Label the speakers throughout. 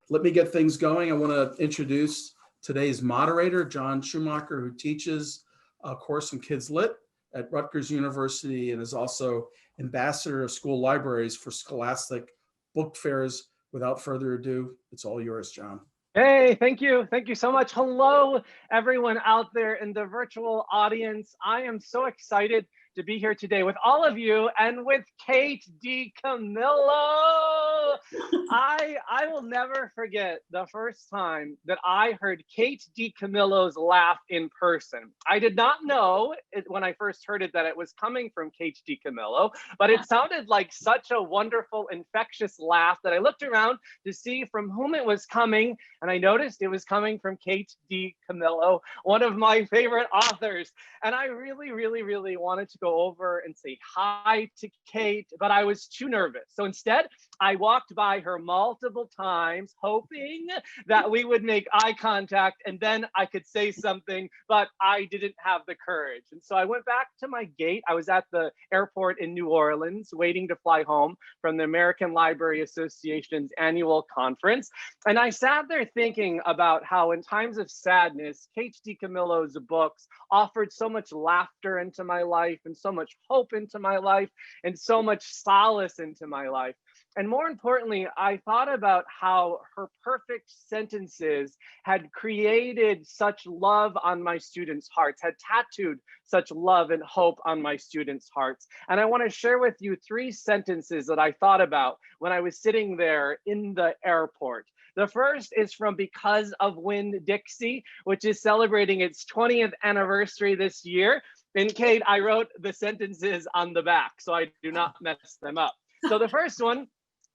Speaker 1: Let me get things going. I want to introduce today's moderator, John Schumacher, who teaches a course in Kids Lit at Rutgers University and is also ambassador of school libraries for Scholastic book fairs. Without further ado, it's all yours, John.
Speaker 2: Hey, thank you. Thank you so much. Hello, everyone out there in the virtual audience. I am so excited to be here today with all of you and with Kate DiCamillo. I will never forget the first time that I heard Kate DiCamillo's laugh in person. I did not know when I first heard it that it was coming from Kate DiCamillo, but it sounded like such a wonderful, infectious laugh that I looked around to see from whom it was coming, and I noticed it was coming from Kate DiCamillo, one of my favorite authors. And I really wanted to go over and say hi to Kate, but I was too nervous. So instead, I walked by her multiple times, hoping that we would make eye contact and then I could say something, but I didn't have the courage. And so I went back to my gate. I was at the airport in New Orleans, waiting to fly home from the American Library Association's annual conference. And I sat there thinking about how in times of sadness, Kate DiCamillo's books offered so much laughter into my life and so much hope into my life and so much solace into my life. And more importantly, I thought about how her perfect sentences had created such love on my students' hearts, had tattooed such love and hope on my students' hearts. And I want to share with you 3 sentences that I thought about when I was sitting there in the airport. The first is from Because of Winn-Dixie, which is celebrating its 20th anniversary this year. And Kate, I wrote the sentences on the back, so I do not mess them up. So the first one,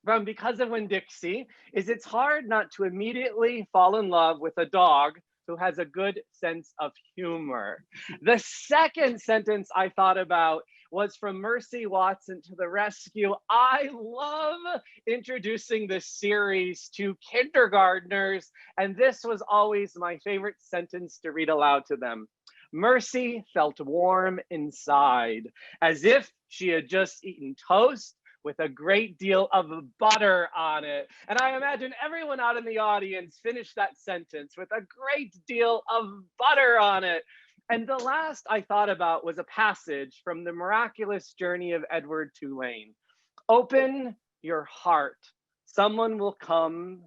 Speaker 2: from Because of Winn-Dixie, is it's hard not to immediately fall in love with a dog who has a good sense of humor. The second sentence I thought about was from Mercy Watson to the Rescue. I love introducing this series to kindergartners, and this was always my favorite sentence to read aloud to them. Mercy felt warm inside, as if she had just eaten toast with a great deal of butter on it. And I imagine everyone out in the audience finished that sentence with a great deal of butter on it. And the last I thought about was a passage from The Miraculous Journey of Edward Tulane. Open your heart. Someone will come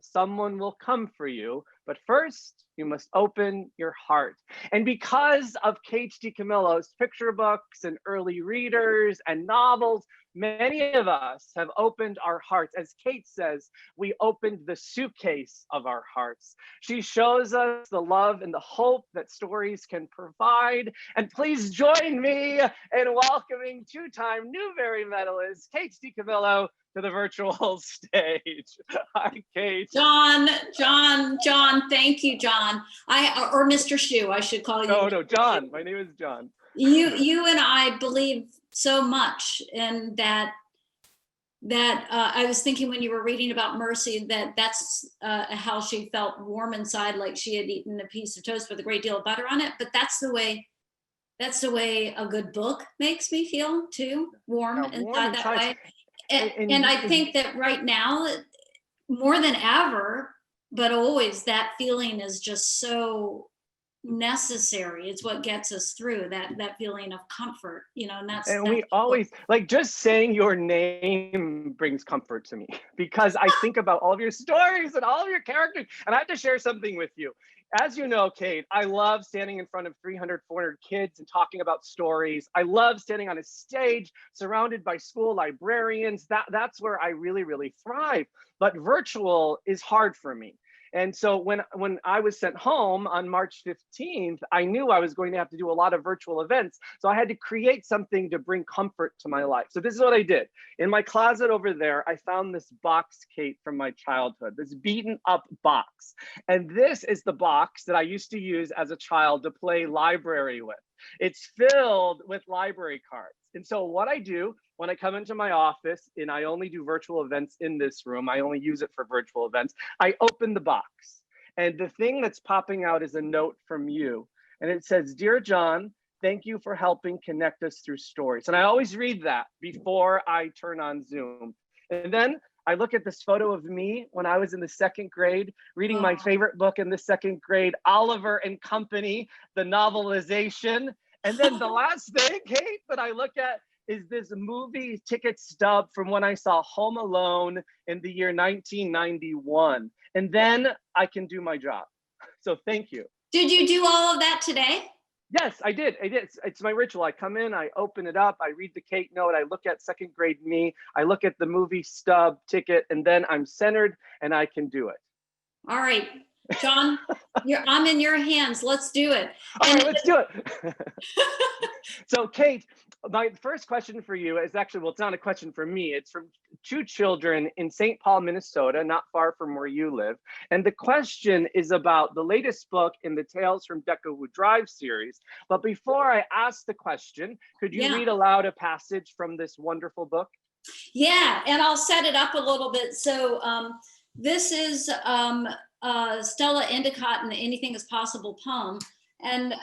Speaker 2: for you, but first you must open your heart. And because of Kate DiCamillo's picture books and early readers and novels, many of us have opened our hearts. As Kate says, we opened the suitcase of our hearts. She shows us the love and the hope that stories can provide. And please join me in welcoming 2-time Newbery medalist Kate DiCamillo to the virtual stage. Hi, Kate.
Speaker 3: John, thank you, John. Or Mr. Shu, I should call you.
Speaker 2: No, John. My name is John.
Speaker 3: You and I believe so much in that I was thinking when you were reading about Mercy that's how she felt warm inside, like she had eaten a piece of toast with a great deal of butter on it. But that's the way a good book makes me feel too, warm inside that way. And I think that right now, more than ever, but always, that feeling is just so necessary. It's what gets us through, that feeling of comfort, and
Speaker 2: we always, like, just saying your name brings comfort to me because I think about all of your stories and all of your characters. And I have to share something with you. As you know, Kate, I love standing in front of 300, 400 kids and talking about stories. I love standing on a stage surrounded by school librarians. That's where I really thrive. But virtual is hard for me. And so when I was sent home on March 15th, I knew I was going to have to do a lot of virtual events. So I had to create something to bring comfort to my life. So this is what I did. In my closet over there, I found this box, Kate, from my childhood, this beaten up box. And this is the box that I used to use as a child to play library with. It's filled with library cards. And so what I do when I come into my office, and I only do virtual events in this room, I only use it for virtual events, I open the box. And the thing that's popping out is a note from you. And it says, "Dear John, thank you for helping connect us through stories." And I always read that before I turn on Zoom. And then I look at this photo of me when I was in the 2nd grade, reading my
Speaker 3: Oh.
Speaker 2: favorite book in the 2nd grade, Oliver and Company, the novelization. And then the last thing, Kate, that I look at is this movie ticket stub from when I saw Home Alone in the year 1991. And then I can do my job. So thank you.
Speaker 3: Did you do all of that today?
Speaker 2: Yes, I did. It's my ritual. I come in, I open it up, I read the Kate note, I look at 2nd grade me, I look at the movie stub ticket, and then I'm centered and I can do it.
Speaker 3: All right, John, I'm in your hands. Let's do it.
Speaker 2: All right, let's do it. So Kate, my first question for you is actually, well, it's not a question for me. It's from 2 children in St. Paul, Minnesota, not far from where you live. And the question is about the latest book in the Tales from Deckerwood Drive series. But before I ask the question, could you read aloud a passage from this wonderful book?
Speaker 3: Yeah, and I'll set it up a little bit. So this is Stella Endicott and the Anything is Possible poem. And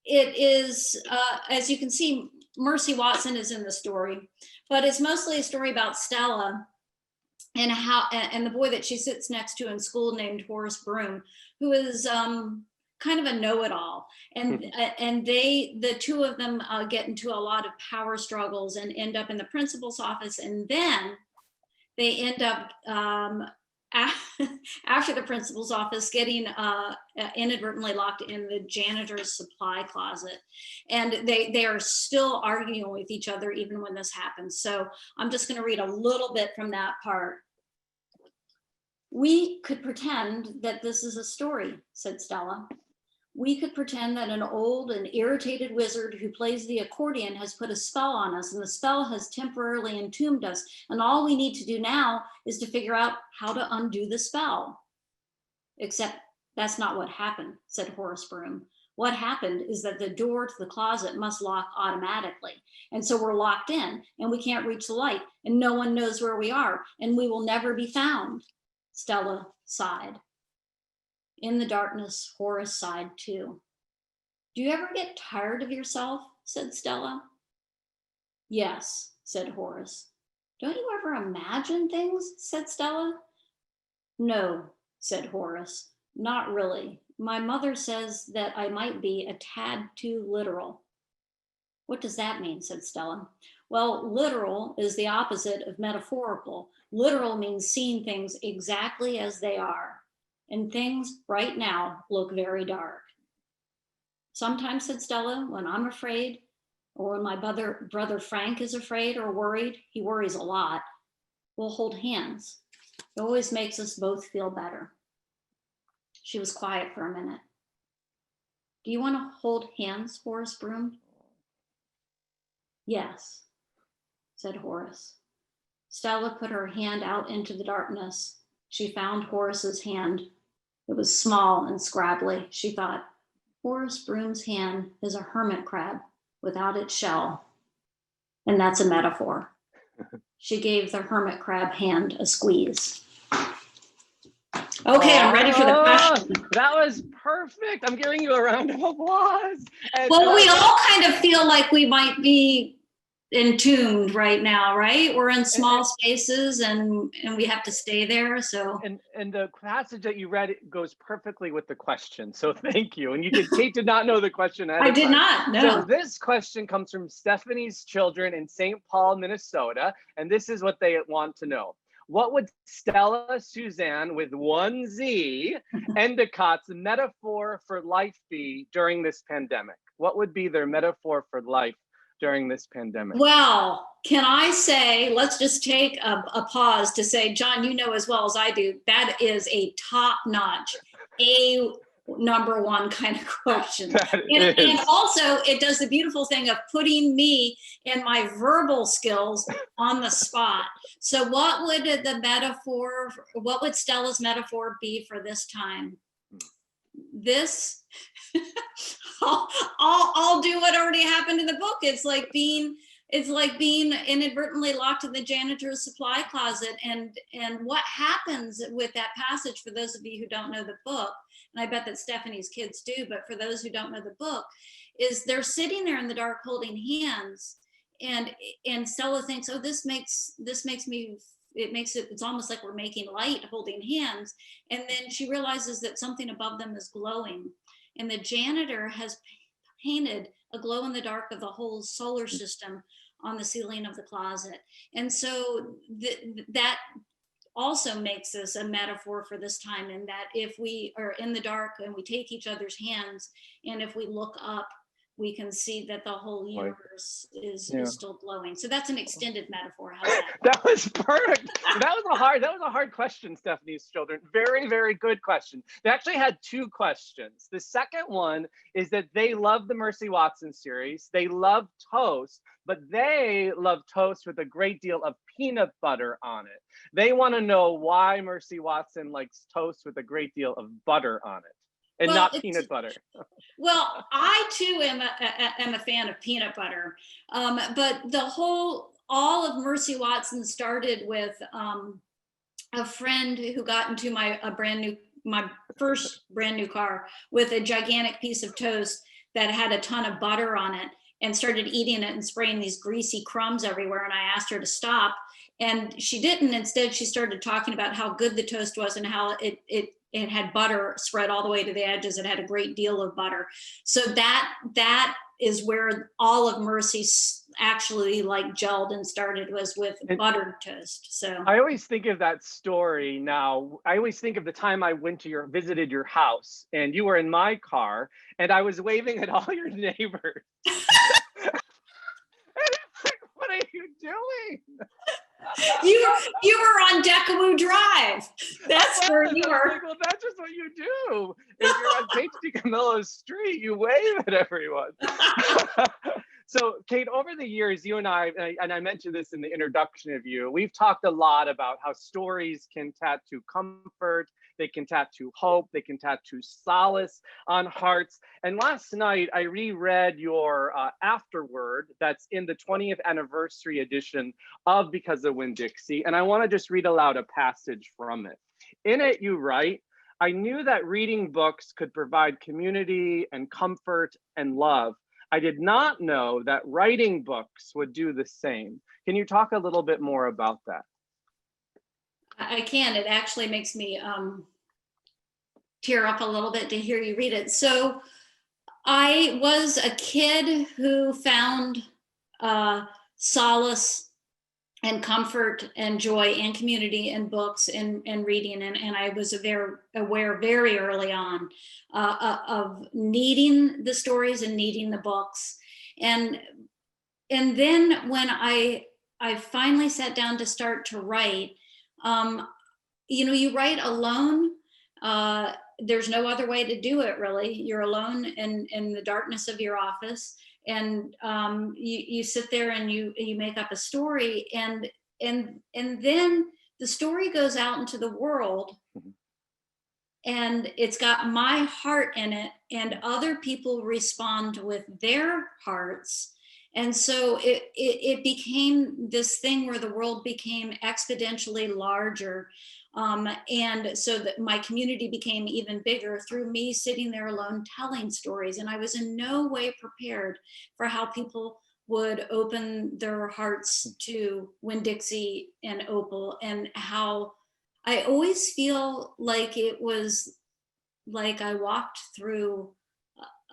Speaker 3: it is, as you can see, Mercy Watson is in the story, but it's mostly a story about Stella and and the boy that she sits next to in school named Horace Broom, who is kind of a know-it-all. And the 2 of them get into a lot of power struggles and end up in the principal's office. And then they end up after the principal's office getting inadvertently locked in the janitor's supply closet. And they are still arguing with each other even when this happens. So I'm just going to read a little bit from that part. "We could pretend that this is a story," said Stella. "We could pretend that an old and irritated wizard who plays the accordion has put a spell on us, and the spell has temporarily entombed us. And all we need to do now is to figure out how to undo the spell." "Except that's not what happened," said Horace Broom. "What happened is that the door to the closet must lock automatically. And so we're locked in and we can't reach the light and no one knows where we are and we will never be found." Stella sighed. In the darkness, Horace sighed too. "Do you ever get tired of yourself?" said Stella. "Yes," said Horace. "Don't you ever imagine things?" said Stella. "No," said Horace, "not really. My mother says that I might be a tad too literal." "What does that mean?" said Stella. "Well, literal is the opposite of metaphorical. Literal means seeing things exactly as they are. And things right now look very dark." "Sometimes," said Stella, "when I'm afraid, or when my brother Frank is afraid or worried, he worries a lot, we'll hold hands. It always makes us both feel better." She was quiet for a minute. "Do you want to hold hands, Horace Broom?" "Yes," said Horace. Stella put her hand out into the darkness. She found Horace's hand. It was small and scrabbly. She thought, Horace Broom's hand is a hermit crab without its shell. And that's a metaphor. She gave the hermit crab hand a squeeze. Okay, I'm ready for the question.
Speaker 2: That was perfect. I'm giving you a round of applause.
Speaker 3: Well, we all kind of feel like we might be entombed right now, right? We're in small spaces and we have to stay there. So
Speaker 2: and the passage that you read goes perfectly with the question. So thank you. And Kate did not know the question.
Speaker 3: I did not. No.
Speaker 2: So this question comes from Stephanie's children in St. Paul, Minnesota, and this is what they want to know. What would Stella Suzanne with 1Z Endicott's metaphor for life be during this pandemic? What would be their metaphor for life during this pandemic?
Speaker 3: Well, can I say, let's just take a pause to say, John, you know as well as I do, that is a top-notch, number one kind of question. And also it does the beautiful thing of putting me and my verbal skills on the spot. So what would Stella's metaphor be for this time? This, I'll do what already happened in the book. It's like being inadvertently locked in the janitor's supply closet. And what happens with that passage, for those of you who don't know the book, and I bet that Stephanie's kids do, but for those who don't know the book, is they're sitting there in the dark holding hands, and Stella thinks, oh, this makes me it's almost like we're making light holding hands. And then she realizes that something above them is glowing. And the janitor has painted a glow in the dark of the whole solar system on the ceiling of the closet. And so that also makes this a metaphor for this time, in that if we are in the dark and we take each other's hands, and if we look up, we can see that the whole universe is still glowing. So that's an extended metaphor. How's that?
Speaker 2: That was perfect. That was a hard question, Stephanie's children. Very, very good question. They actually had two questions. The second one is that they love the Mercy Watson series. They love toast, but they love toast with a great deal of peanut butter on it. They want to know why Mercy Watson likes toast with a great deal of butter on it. And not peanut butter.
Speaker 3: Well, I too am a fan of peanut butter, but all of Mercy Watson started with a friend who got into my first brand new car with a gigantic piece of toast that had a ton of butter on it, and started eating it and spraying these greasy crumbs everywhere. And I asked her to stop, and she didn't. Instead, she started talking about how good the toast was and how it had butter spread all the way to the edges. It had a great deal of butter. So that is where all of Mercy actually like gelled and started, was with buttered toast. So
Speaker 2: I always think of that story now. I always think of the time I visited your house, and you were in my car, and I was waving at all your neighbors. What are you doing?
Speaker 3: You were on Decamillo Drive. That's where you were.
Speaker 2: Like, well, that's just what you do. If you're on Kate DiCamillo's street, you wave at everyone. So, Kate, over the years, you and I mentioned this in the introduction of you, we've talked a lot about how stories can tattoo comfort, they can tattoo hope, they can tattoo solace on hearts. And last night, I reread your afterword that's in the 20th anniversary edition of Because of Winn-Dixie. And I want to just read aloud a passage from it. In it, you write, "I knew that reading books could provide community and comfort and love. I did not know that writing books would do the same." Can you talk a little bit more about that?
Speaker 3: I can. It actually makes me tear up a little bit to hear you read it. So I was a kid who found solace and comfort and joy and community in books and reading. And I was aware very early on of needing the stories and needing the books. And then when I finally sat down to start to write, you write alone. There's no other way to do it, really. You're alone in the darkness of your office, and you sit there and you make up a story, and then the story goes out into the world, and it's got my heart in it, and other people respond with their hearts. And so it became this thing where the world became exponentially larger. And so that my community became even bigger through me sitting there alone telling stories. And I was in no way prepared for how people would open their hearts to Winn-Dixie and Opal, and how I always feel like it was like I walked through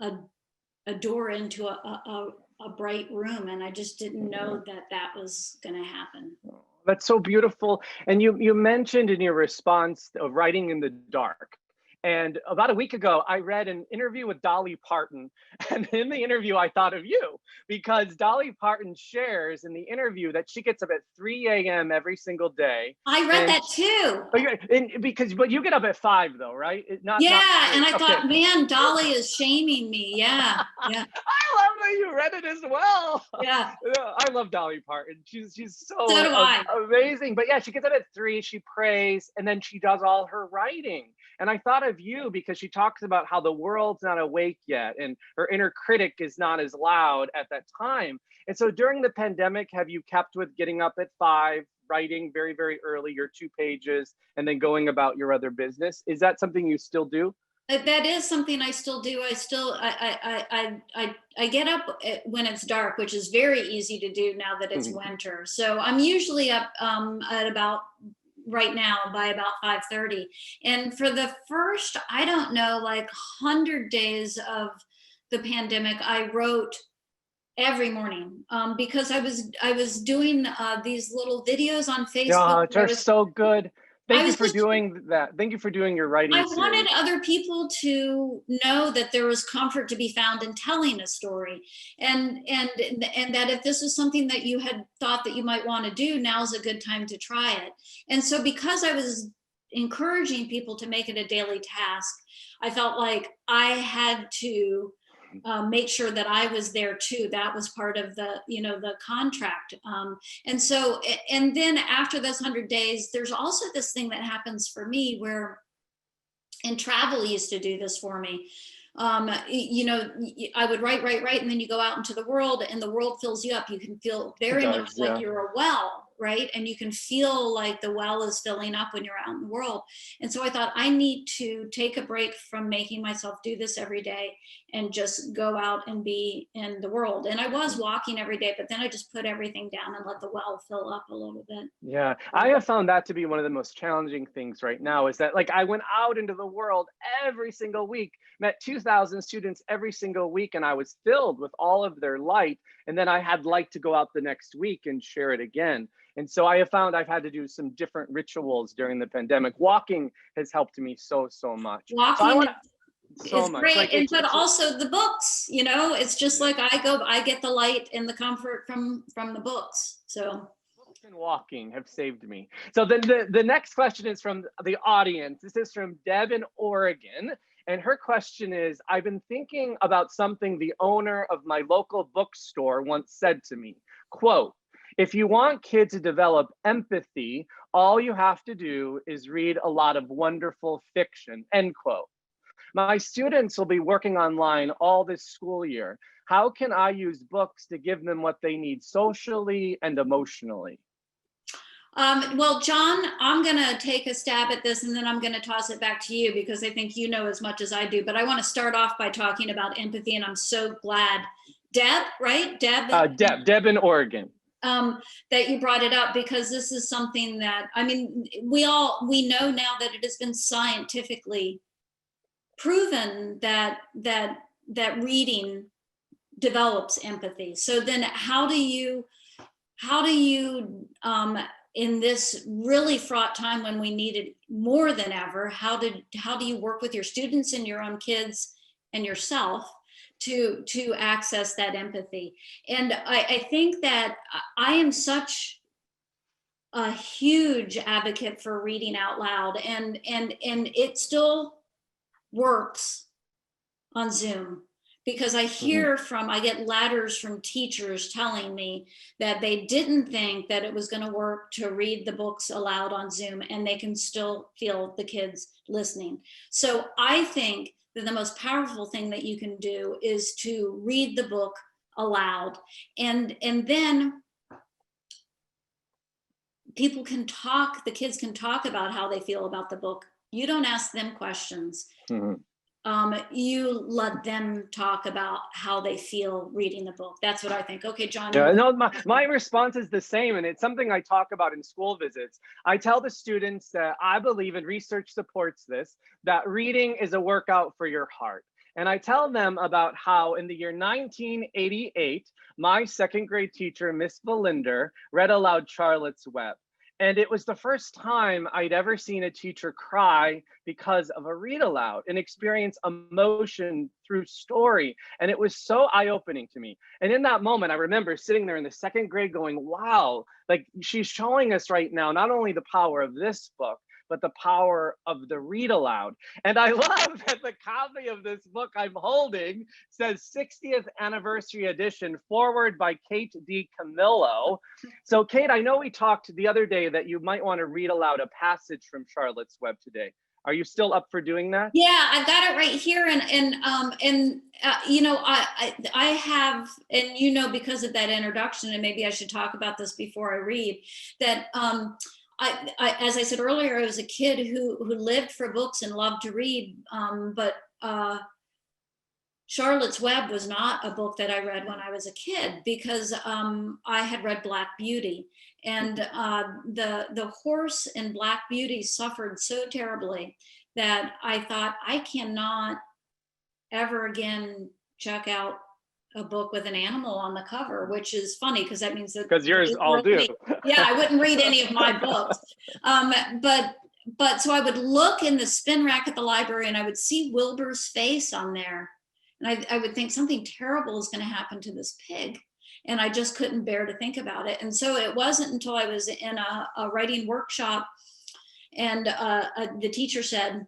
Speaker 3: a door into a bright room, and I just didn't know that was going to happen.
Speaker 2: That's so beautiful. And you mentioned in your response of writing in the dark. And about a week ago, I read an interview with Dolly Parton. And in the interview, I thought of you, because Dolly Parton shares in the interview that she gets up at 3 a.m. every single day.
Speaker 3: I read that too.
Speaker 2: But you get up at 5 though, right?
Speaker 3: And I thought, man, Dolly is shaming me. Yeah.
Speaker 2: I love that you read it as well.
Speaker 3: Yeah.
Speaker 2: I love Dolly Parton. She's so
Speaker 3: do I.
Speaker 2: amazing. But yeah, she gets up at 3, she prays, and then she does all her writing. And I thought of you because she talks about how the world's not awake yet, and her inner critic is not as loud at that time. And so during the pandemic, have you kept with getting up at 5, writing very, very early, your 2 pages, and then going about your other business? Is that something you still do?
Speaker 3: That is something I still do. I get up when it's dark, which is very easy to do now that it's winter. So I'm usually up at about right now by about 5:30. And for the first, I don't know, like 100 days of the pandemic, I wrote every morning because I was doing these little videos on Facebook.
Speaker 2: Oh, they're so good. Thank you for
Speaker 3: just
Speaker 2: doing that. Thank you for doing your writing
Speaker 3: I
Speaker 2: series.
Speaker 3: wanted other people to know that there was comfort to be found in telling a story, and that if this was something that you had thought that you might want to do, now's a good time to try it. And so because I was encouraging people to make it a daily task, I felt like I had to make sure that I was there too. That was part of the contract. And so, and then after those 100 days, there's also this thing that happens for me where, and travel used to do this for me. I would write, and then you go out into the world and the world fills you up. You can feel very much like you're a well, right? And you can feel like the well is filling up when you're out in the world. And so I thought, I need to take a break from making myself do this every day and just go out and be in the world. And I was walking every day, but then I just put everything down and let the well fill up a little bit.
Speaker 2: Yeah, I have found that to be one of the most challenging things right now, is that like I went out into the world every single week, met 2,000 students every single week, and I was filled with all of their light. And then I had light to go out the next week and share it again. And so I have found I've had to do some different rituals during the pandemic. Walking has helped me so much.
Speaker 3: Walking
Speaker 2: so
Speaker 3: is
Speaker 2: much.
Speaker 3: great,
Speaker 2: like
Speaker 3: but also the books, it's just like I get the light and the comfort from the books. So
Speaker 2: books and walking have saved me. So then the next question is from the audience. This is from Deb in Oregon. And her question is, I've been thinking about something the owner of my local bookstore once said to me, quote, "If you want kids to develop empathy, all you have to do is read a lot of wonderful fiction," end quote. My students will be working online all this school year. How can I use books to give them what they need socially and emotionally?
Speaker 3: Well, John, I'm going to take a stab at this and then I'm going to toss it back to you because I think you know as much as I do. But I want to start off by talking about empathy, and I'm so glad, Deb, right?
Speaker 2: Deb in Oregon.
Speaker 3: That you brought it up, because this is something that, I mean, we know now that it has been scientifically proven that reading develops empathy. So then how do you in this really fraught time when we need it more than ever, how do you work with your students and your own kids and yourself to access that empathy? And I think that I am such a huge advocate for reading out loud, and it still works on Zoom, because I hear I get letters from teachers telling me that they didn't think that it was going to work to read the books aloud on Zoom, and they can still feel the kids listening. So I think that the most powerful thing that you can do is to read the book aloud, and then people can talk, the kids can talk about how they feel about the book. You don't ask them questions. You let them talk about how they feel reading the book. That's what I think. Okay, John.
Speaker 2: Yeah, no, my response is the same, and it's something I talk about in school visits. I tell the students that I believe, and research supports this, that reading is a workout for your heart. And I tell them about how in the year 1988, my second grade teacher, Miss Valinder, read aloud Charlotte's Web. And it was the first time I'd ever seen a teacher cry because of a read aloud and experience emotion through story. And it was so eye-opening to me. And in that moment, I remember sitting there in the second grade going, wow, like she's showing us right now, not only the power of this book, but the power of the read aloud. And I love that the copy of this book I'm holding says 60th anniversary edition, forward by Kate DiCamillo. So Kate, I know we talked the other day that you might want to read aloud a passage from Charlotte's Web today. Are you still up for doing that?
Speaker 3: Yeah, I've got it right here, and I have, and because of that introduction, and maybe I should talk about this before I read, that as I said earlier, I was a kid who lived for books and loved to read, but Charlotte's Web was not a book that I read when I was a kid, because I had read Black Beauty, and the horse in Black Beauty suffered so terribly that I thought, I cannot ever again check out a book with an animal on the cover, which is funny because that means that,
Speaker 2: because yours all do.
Speaker 3: Yeah, I wouldn't read any of my books. But so I would look in the spin rack at the library and I would see Wilbur's face on there. And I would think something terrible is going to happen to this pig. And I just couldn't bear to think about it. And so it wasn't until I was in a writing workshop and the teacher said,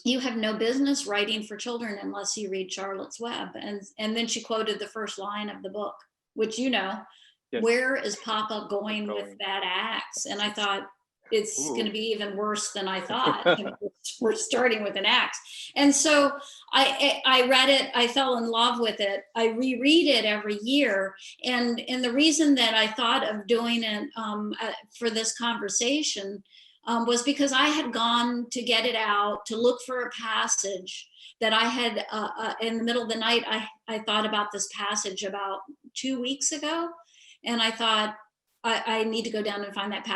Speaker 3: you have no business writing for children unless you read Charlotte's Web. And then she quoted the first line of the book, which, you know, yes. Where is Papa going with that axe? And I thought, it's going to be even worse than I thought. We're starting with an axe. And so I read it, I fell in love with it. I reread it every year. And the reason that I thought of doing it for this conversation was because I had gone to get it out to look for a passage that I had in the middle of the night. I thought about this passage about 2 weeks ago. And I thought, I need to go down and find that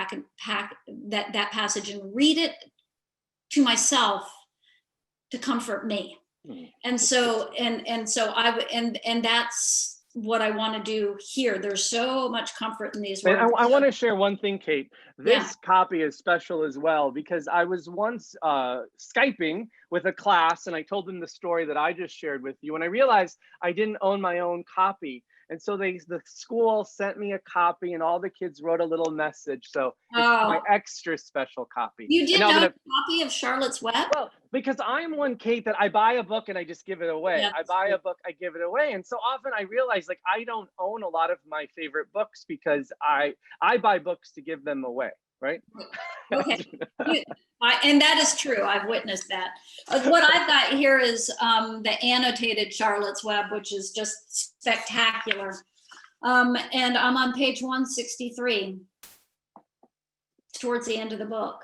Speaker 3: that passage and read it to myself to comfort me. And so and that's what I want to do here. There's so much comfort in these words.
Speaker 2: I want to share one thing, Kate. This copy is special as well, because I was once Skyping with a class and I told them the story that I just shared with you. And I realized I didn't own my own copy. And so the school sent me a copy and all the kids wrote a little message. So it's my extra special copy.
Speaker 3: You didn't own a copy of Charlotte's Web?
Speaker 2: Well, because I'm one, Kate, that I buy a book and I just give it away.
Speaker 3: Yeah,
Speaker 2: I buy a book, I give it away. And so often I realize like I don't own a lot of my favorite books because I buy books to give them away, right?
Speaker 3: Okay. And that is true. I've witnessed that. What I've got here is the annotated Charlotte's Web, which is just spectacular. And I'm on page 163, towards the end of the book.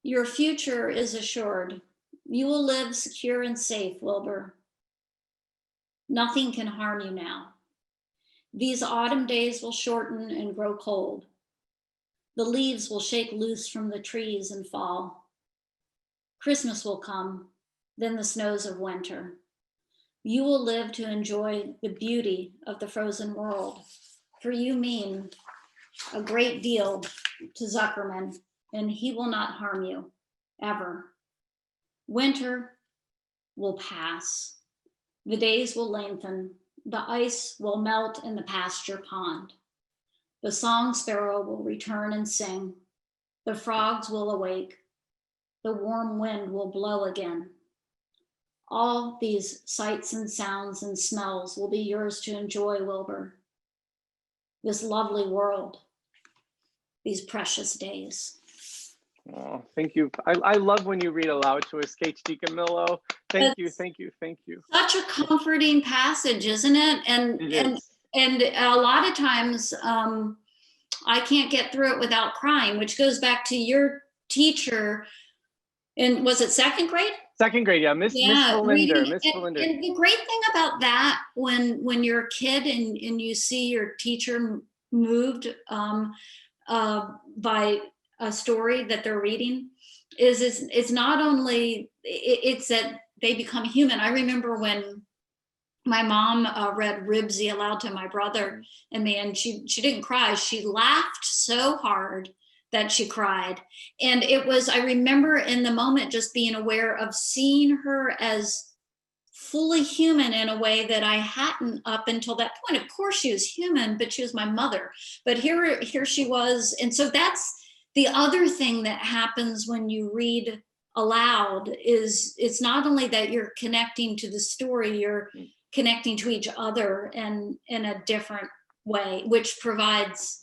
Speaker 3: Your future is assured. You will live secure and safe, Wilbur. Nothing can harm you now. These autumn days will shorten and grow cold. The leaves will shake loose from the trees and fall. Christmas will come, then the snows of winter. You will live to enjoy the beauty of the frozen world. For you mean a great deal to Zuckerman, and he will not harm you, ever. Winter will pass. The days will lengthen. The ice will melt in the pasture pond. The song sparrow will return and sing. The frogs will awake. The warm wind will blow again. All these sights and sounds and smells will be yours to enjoy, Wilbur. This lovely world, these precious days.
Speaker 2: Oh, thank you. I love when you read aloud to us, Kate DiCamillo. Thank you.
Speaker 3: Such a comforting passage, isn't it? And a lot of times I can't get through it without crying, which goes back to your teacher. And was it second grade?
Speaker 2: Second grade, yeah, Miss Belinda.
Speaker 3: And the great thing about that, when you're a kid and you see your teacher moved by a story that they're reading, is it's not only, it's that they become human. I remember when my mom read Ribsy aloud to my brother and me, and she didn't cry. She laughed so hard that she cried. And it was, I remember in the moment just being aware of seeing her as fully human in a way that I hadn't up until that point. Of course she was human, but she was my mother. But here she was. And so that's the other thing that happens when you read aloud, is it's not only that you're connecting to the story, you're connecting to each other and in a different way, which provides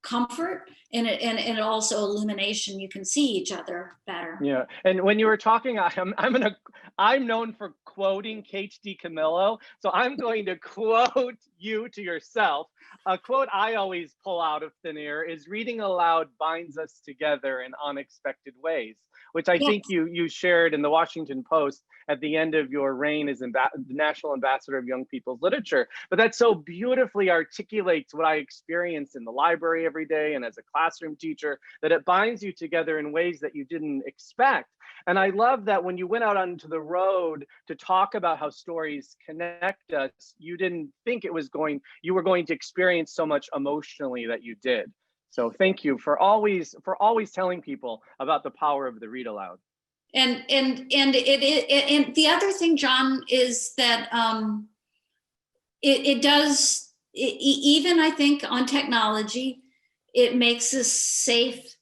Speaker 3: comfort and also illumination. You can see each other better.
Speaker 2: Yeah, and when you were talking, I'm known for quoting Kate DiCamillo, so I'm going to quote you to yourself. A quote I always pull out of thin air is, "Reading aloud binds us together in unexpected ways," which I think you shared in the Washington Post at the end of your reign as the National Ambassador of Young People's Literature. But that so beautifully articulates what I experience in the library every day and as a classroom teacher, that it binds you together in ways that you didn't expect. And I love that when you went out onto the road to talk about how stories connect us, you didn't think you were going to experience so much emotionally that you did. So thank you for always telling people about the power of the read aloud.
Speaker 3: And the other thing, John, is that it does, even I think on technology, it makes a safe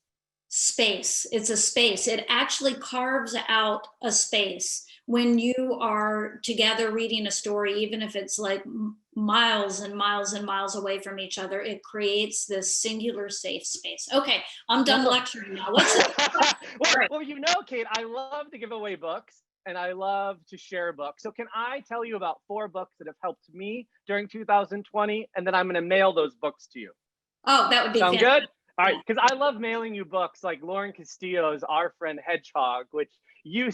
Speaker 3: space. It's a space. It actually carves out a space when you are together reading a story, even if it's like miles and miles and miles away from each other. It creates this singular safe space. Okay, I'm done lecturing now. What's
Speaker 2: well, you know, Kate, I love to give away books and I love to share books. So can I tell you about 4 books that have helped me during 2020? And then I'm going to mail those books to you.
Speaker 3: Oh, that would be
Speaker 2: Sound
Speaker 3: fantastic.
Speaker 2: good? All right, because I love mailing you books like Lauren Castillo's Our Friend Hedgehog, which you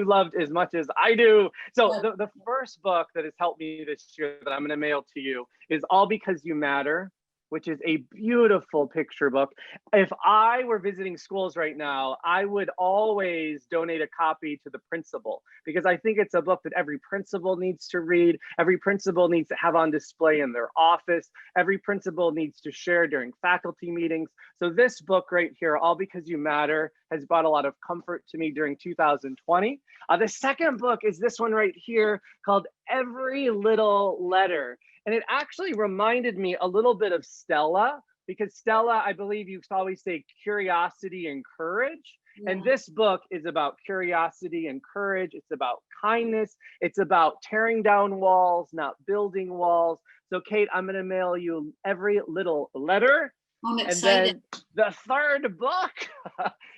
Speaker 2: loved as much as I do. So the first book that has helped me this year that I'm going to mail to you is All Because You Matter, which is a beautiful picture book. If I were visiting schools right now, I would always donate a copy to the principal, because I think it's a book that every principal needs to read, every principal needs to have on display in their office, every principal needs to share during faculty meetings. So this book right here, All Because You Matter, has brought a lot of comfort to me during 2020. The second book is this one right here called Every Little Letter. And it actually reminded me a little bit of Stella, because Stella, I believe you always say curiosity and courage. Yeah. And this book is about curiosity and courage. It's about kindness. It's about tearing down walls, not building walls. So Kate, I'm going to mail you Every Little Letter.
Speaker 3: I'm excited.
Speaker 2: And then the third book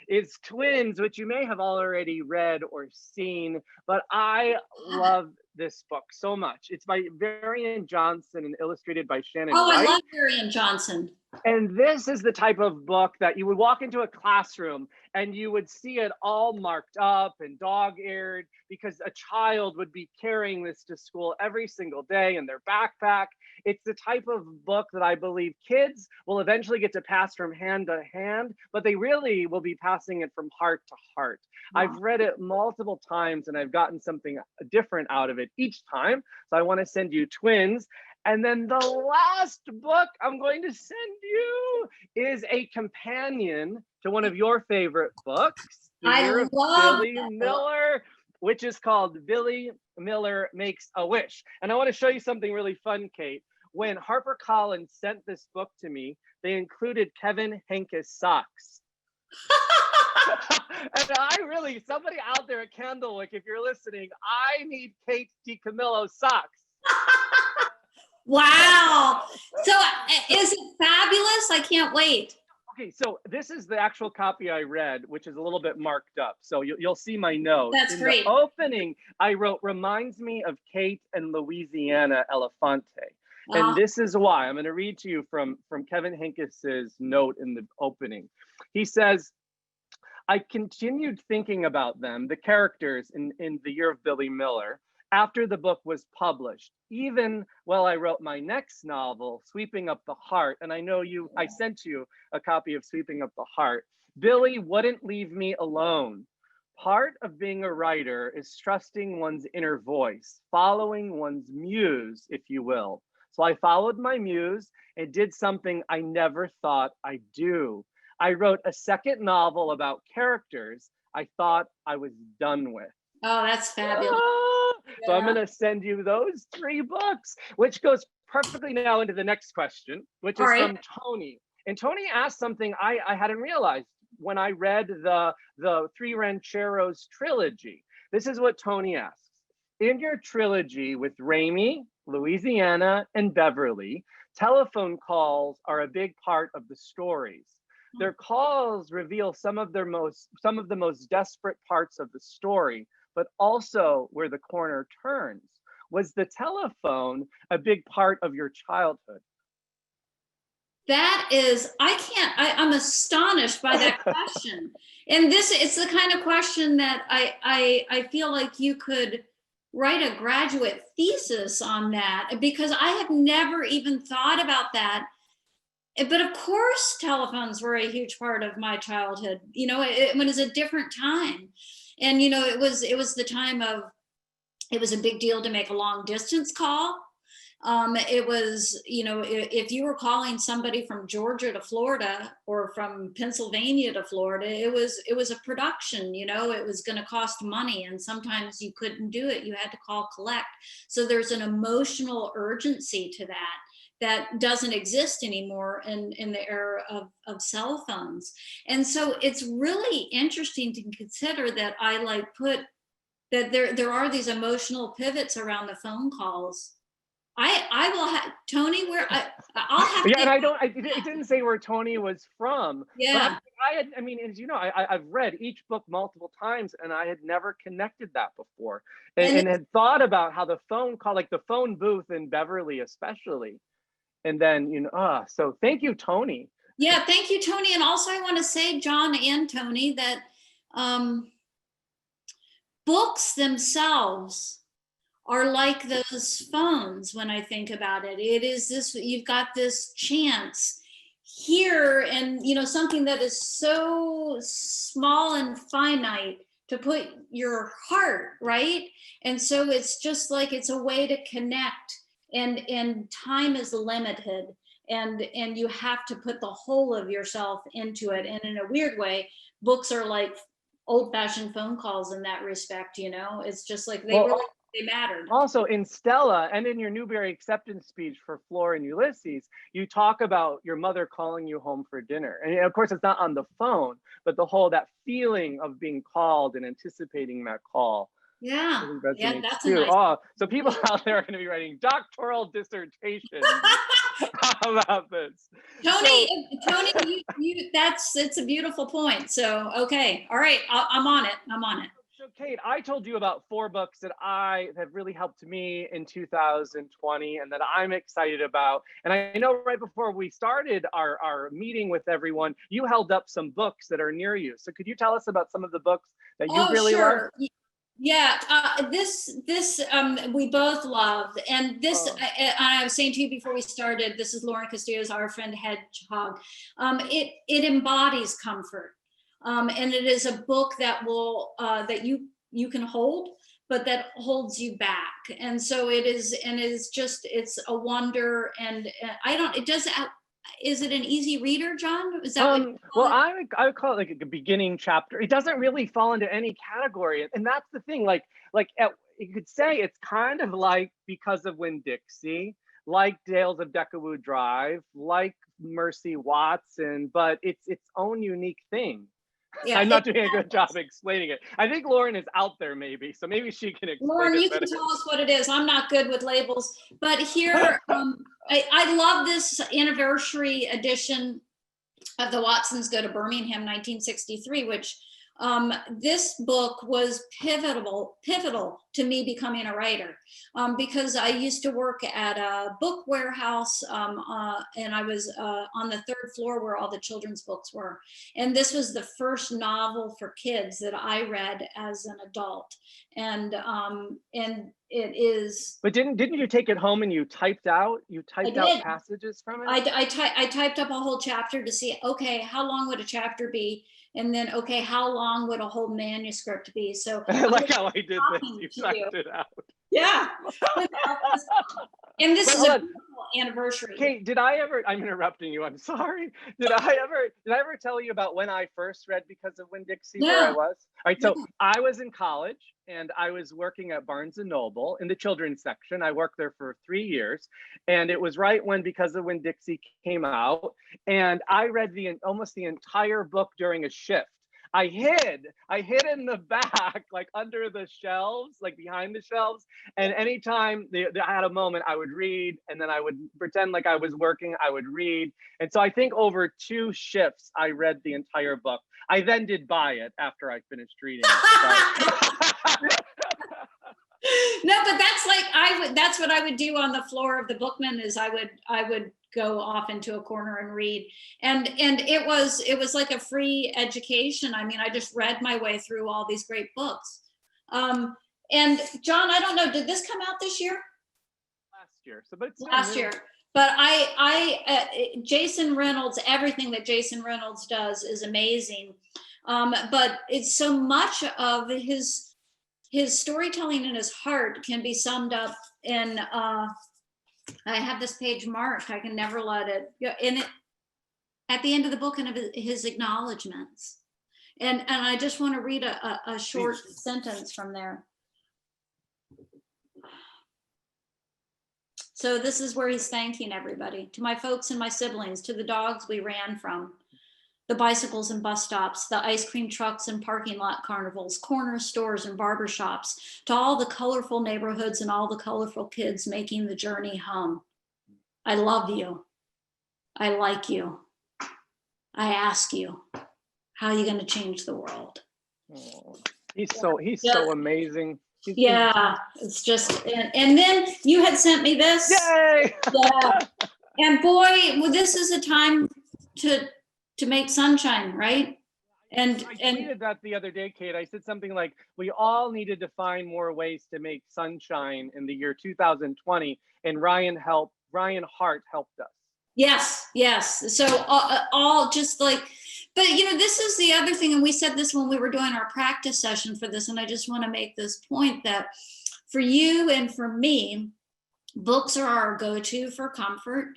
Speaker 2: is Twins, which you may have already read or seen, but I love this book so much. It's by Varian Johnson and illustrated by Shannon Wright.
Speaker 3: I love Varian Johnson.
Speaker 2: And this is the type of book that you would walk into a classroom and you would see it all marked up and dog-eared, because a child would be carrying this to school every single day in their backpack. It's the type of book that I believe kids will eventually get to pass from hand to hand, but they really will be passing it from heart to heart. Wow. I've read it multiple times and I've gotten something different out of it each time. So I want to send you Twins. And then the last book I'm going to send you is a companion to one of your favorite books, Billy Miller, which is called Billy Miller Makes a Wish. And I want to show you something really fun, Kate. When HarperCollins sent this book to me, they included Kevin Henkes socks. And somebody out there at Candlewick, if you're listening, I need Kate DiCamillo socks.
Speaker 3: Wow. So is it fabulous? I can't wait.
Speaker 2: Okay, so this is the actual copy I read, which is a little bit marked up. So you'll see my notes.
Speaker 3: That's great.
Speaker 2: The opening, I wrote, reminds me of Kate and Louisiana Elefante. And this is why. I'm going to read to you from Kevin Henkes' note in the opening. He says, I continued thinking about them, the characters in the year of Billy Miller, after the book was published, even while I wrote my next novel, Sweeping Up the Heart. And I know I sent you a copy of Sweeping Up the Heart. Billy wouldn't leave me alone. Part of being a writer is trusting one's inner voice, following one's muse, if you will. So I followed my muse and did something I never thought I'd do. I wrote a second novel about characters I thought I was done with.
Speaker 3: Oh, that's fabulous.
Speaker 2: So I'm going to send you those 3 books, which goes perfectly now into the next question, which is from Tony. And Tony asked something I hadn't realized when I read the Three Rancheros trilogy. This is what Tony asks. In your trilogy with Raimi, Louisiana, and Beverly, telephone calls are a big part of the stories. their calls reveal some of the most desperate parts of the story, but also where the corner turns. Was the telephone a big part of your childhood?
Speaker 3: That is, I'm astonished by that question. And it's the kind of question that I feel like you could write a graduate thesis on that, because I have never even thought about that. But of course, telephones were a huge part of my childhood. It was a different time. And, it was the time of, it was a big deal to make a long distance call. It was, if you were calling somebody from Georgia to Florida or from Pennsylvania to Florida, it was a production, it was going to cost money, and sometimes you couldn't do it. You had to call collect. So there's an emotional urgency to that doesn't exist anymore in the era of cell phones. And so it's really interesting to consider that I put that there are these emotional pivots around the phone calls. I will have Tony I'll have
Speaker 2: yeah, and it didn't say where Tony was from.
Speaker 3: Yeah.
Speaker 2: As you know, I've read each book multiple times, and I had never connected that before, and had thought about how the phone call, like the phone booth in Beverly especially. And then, so thank you, Tony.
Speaker 3: Yeah, thank you, Tony. And also I want to say, John and Tony, that books themselves are like those phones when I think about it. It is this, you've got this chance here, and something that is so small and finite to put your heart, right? And so it's just like, it's a way to connect, and time is limited, and you have to put the whole of yourself into it. And in a weird way, books are like old-fashioned phone calls in that respect. It's just like they mattered.
Speaker 2: Also in Stella, and in your Newbery acceptance speech for Flora and Ulysses, you talk about your mother calling you home for dinner. And of course, it's not on the phone, but that feeling of being called and anticipating that call.
Speaker 3: Yeah, that's
Speaker 2: too.
Speaker 3: Nice.
Speaker 2: So people out there are going to be writing doctoral dissertations about this.
Speaker 3: Tony, it's a beautiful point. So, okay. All right. I'm on it.
Speaker 2: So Kate, I told you about 4 books that have really helped me in 2020 and that I'm excited about. And I know right before we started our meeting with everyone, you held up some books that are near you. So could you tell us about some of the books that you really love?
Speaker 3: Yeah, this we both loved, and this I was saying to you before we started, this is Lauren Castillo's Our Friend Hedgehog. It embodies comfort, and it is a book that will that you can hold, but that holds you back. And so it's a wonder. And is it an easy reader, John? Is that
Speaker 2: well, I would call it like a beginning chapter. It doesn't really fall into any category, and that's the thing. You could say it's kind of like Because of Winn-Dixie, like Tales of Deckerwood Drive, like Mercy Watson, but it's its own unique thing. Yeah, I'm not doing a good job explaining it. I think Lauren is out there, maybe, so maybe she can explain.
Speaker 3: Lauren, you can tell us what it is. I'm not good with labels, but here, I love this anniversary edition of the Watsons Go to Birmingham 1963, which this book was pivotal to me becoming a writer, because I used to work at a book warehouse, and I was on the 3rd floor where all the children's books were. And this was the first novel for kids that I read as an adult. And it is.
Speaker 2: But didn't you take it home and you typed out passages from it?
Speaker 3: I typed up a whole chapter to see, okay, how long would a chapter be? And then, okay, how long would a whole manuscript be? So
Speaker 2: I like how I did this. You typed it out.
Speaker 3: Yeah. And this is a beautiful anniversary.
Speaker 2: Kate, I'm interrupting you, I'm sorry. Did I ever tell you about when I first read Because of Winn-Dixie, where I was? All right, so I was in college and I was working at Barnes & Noble in the children's section. I worked there for 3 years, and it was right when Because of Winn-Dixie came out, and I read almost the entire book during a shift. I hid in the back, like under the shelves, like behind the shelves. And anytime I had a moment, I would read, and then I would pretend like I was working, I would read. And so I think over 2 shifts, I read the entire book. I then did buy it after I finished reading it.
Speaker 3: No, but that's what I would do on the floor of the Bookman, is I would go off into a corner and read. And it was like a free education. I mean, I just read my way through all these great books. And John, I don't know, did this come out this year?
Speaker 2: Last year. So, but it's
Speaker 3: last year. But Jason Reynolds, everything that Jason Reynolds does is amazing. But it's so much of his storytelling and his heart can be summed up in, I have this page marked, I can never let it, in it, at the end of the book, and of his acknowledgements. And I just want to read a short sentence from there. So this is where he's thanking everybody. To my folks and my siblings, to the dogs we ran from, the bicycles and bus stops, the ice cream trucks and parking lot carnivals, corner stores and barber shops, to all the colorful neighborhoods and all the colorful kids making the journey home. I love you. I like you. I ask you, how are you going to change the world?
Speaker 2: Oh, he's so amazing.
Speaker 3: Yeah, it's just, and then you had sent me this.
Speaker 2: Yay!
Speaker 3: Yeah. And boy, well, this is a time to make sunshine, right? And
Speaker 2: I tweeted that the other day, Kate. I said something like, we all needed to find more ways to make sunshine in the year 2020, and Ryan Hart helped us.
Speaker 3: Yes. So all just like, but this is the other thing, and we said this when we were doing our practice session for this, and I just want to make this point that for you and for me, books are our go-to for comfort.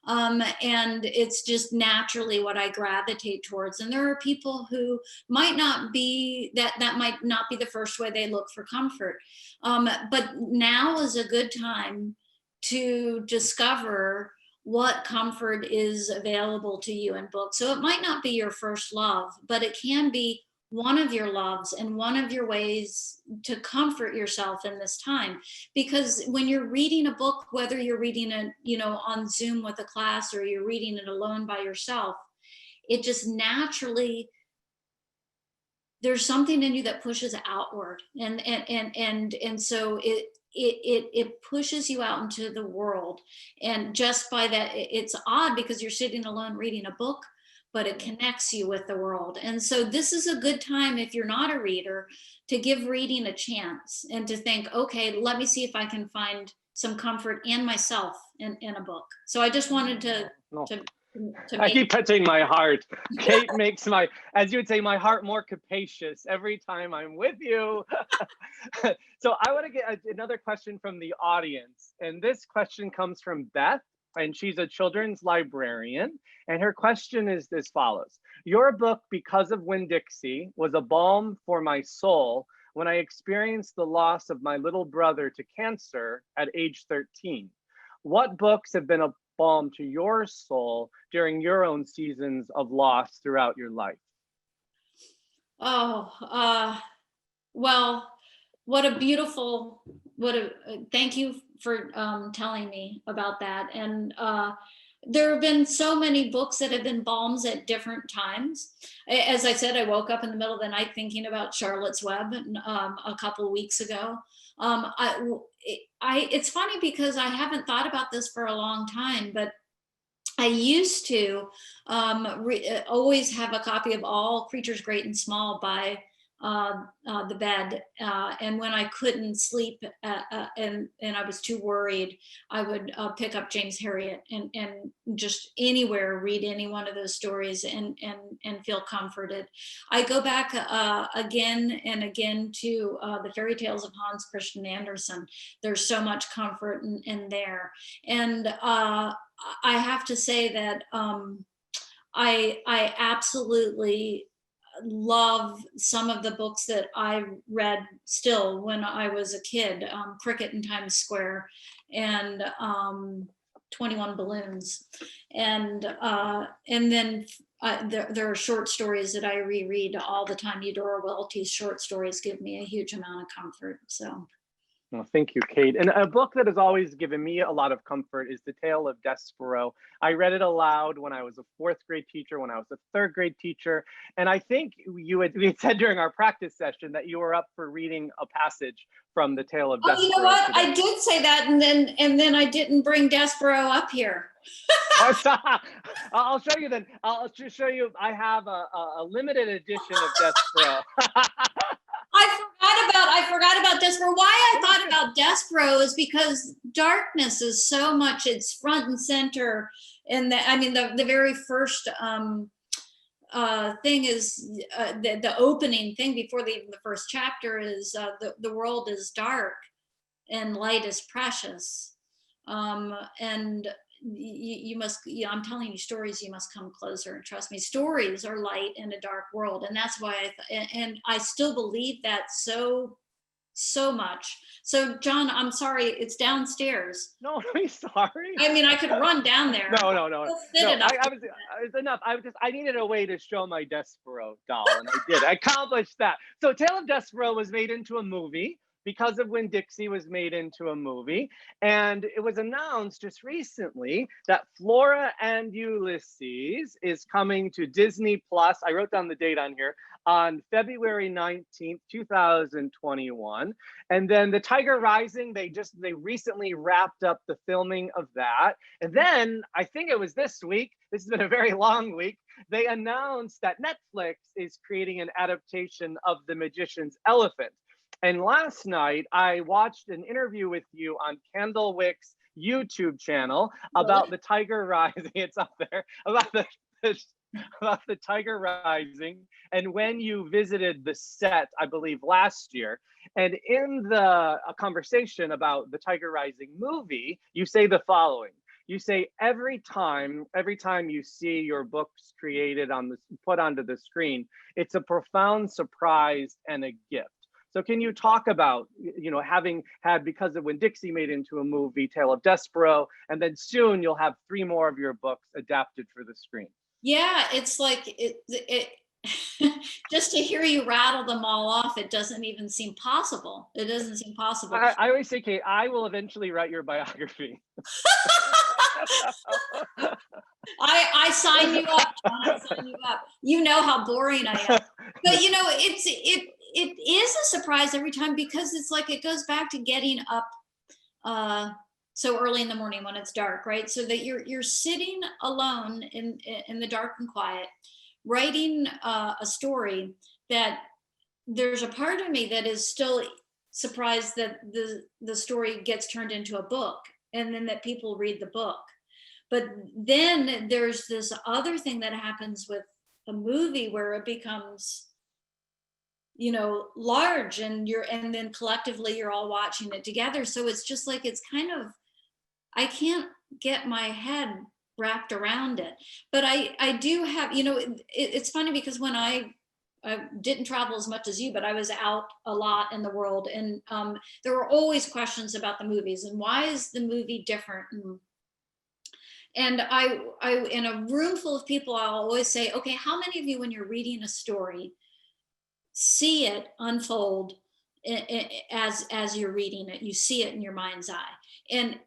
Speaker 3: And it's just naturally what I gravitate towards. And there are people who might not be, that might not be the first way they look for comfort. But now is a good time to discover what comfort is available to you in books. So it might not be your first love, but it can be one of your loves and one of your ways to comfort yourself in this time. Because when you're reading a book, whether you're reading it, on Zoom with a class, or you're reading it alone by yourself, it just naturally, there's something in you that pushes outward. And so it pushes you out into the world. And just by that, it's odd because you're sitting alone reading a book, but it connects you with the world. And so this is a good time, if you're not a reader, to give reading a chance and to think, okay, let me see if I can find some comfort and myself in a book. So I just wanted to
Speaker 2: I keep touching my heart. Kate makes as you would say, my heart more capacious every time I'm with you. So I want to get another question from the audience. And this question comes from Beth, and she's a children's librarian. And her question is as follows. Your book, Because of Winn-Dixie, was a balm for my soul when I experienced the loss of my little brother to cancer at age 13. What books have been a balm to your soul during your own seasons of loss throughout your life?
Speaker 3: Well, thank you for telling me about that. And there have been so many books that have been balms at different times. As I said, I woke up in the middle of the night thinking about Charlotte's Web a couple of weeks ago. It's funny because I haven't thought about this for a long time, but I used to always have a copy of All Creatures Great and Small by the bed, and when I couldn't sleep and I was too worried, I would pick up James Herriot and just anywhere read any one of those stories and feel comforted. I go back again and again to the fairy tales of Hans Christian Andersen. There's so much comfort in there, and I have to say that I absolutely love some of the books that I read still when I was a kid, Cricket in Times Square and 21 Balloons. And then there are short stories that I reread all the time. Eudora Welty's short stories give me a huge amount of comfort. So.
Speaker 2: Well, thank you, Kate. And a book that has always given me a lot of comfort is The Tale of Despero. I read it aloud when I was a 4th grade teacher, when I was a 3rd grade teacher. And I think we had said during our practice session that you were up for reading a passage from The Tale of Despero.
Speaker 3: Oh, you know what?
Speaker 2: Today.
Speaker 3: I did say that, and then I didn't bring Despero up here.
Speaker 2: I'll show you then. I'll just show you. I have a limited edition of Despero.
Speaker 3: I forgot about Despero. Why I thought about Despero is because darkness is so much, it's front and center. And the very first thing is the opening thing before the first chapter is the world is dark and light is precious. And you must, I'm telling you stories, you must come closer, and trust me, stories are light in a dark world. And that's why and I still believe that so much. So John, I'm sorry, it's downstairs.
Speaker 2: No, I'm sorry.
Speaker 3: I mean, I could run down there.
Speaker 2: No.
Speaker 3: It's
Speaker 2: enough. I needed a way to show my Despero doll, and I did. I accomplished that. So Tale of Despero was made into a movie because of Winn-Dixie was made into a movie. And it was announced just recently that Flora and Ulysses is coming to Disney Plus. I wrote down the date on here, on February 19th, 2021. And then The Tiger Rising, they recently wrapped up the filming of that. And then I think it was this week, this has been a very long week, they announced that Netflix is creating an adaptation of The Magician's Elephant. And last night, I watched an interview with you on Candlewick's YouTube channel about The Tiger Rising. It's up there, about the Tiger Rising, and when you visited the set, I believe last year. And in a conversation about the Tiger Rising movie, you say the following. You say, every time you see your books created put onto the screen, it's a profound surprise and a gift. So can you talk about, having had, because of Winn-Dixie made into a movie, Tale of Despero, and then soon you'll have 3 more of your books adapted for the screen?
Speaker 3: Yeah, it's like it just to hear you rattle them all off, it doesn't even seem possible. It doesn't seem possible.
Speaker 2: I always say, Kate, I will eventually write your biography.
Speaker 3: I sign you up, John. I sign you up. You know how boring I am. But it is a surprise every time, because it's like it goes back to getting up so early in the morning when it's dark, right? So that you're sitting alone in the dark and quiet, writing a story that there's a part of me that is still surprised that the story gets turned into a book, and then that people read the book. But then there's this other thing that happens with a movie where it becomes, large, and then collectively you're all watching it together. So it's just like, it's kind of, I can't get my head wrapped around it. But I do have, it's funny because when I didn't travel as much as you, but I was out a lot in the world, and there were always questions about the movies and why is the movie different? And I in a room full of people, I'll always say, okay, how many of you, when you're reading a story, see it unfold as you're reading it? You see it in your mind's eye, and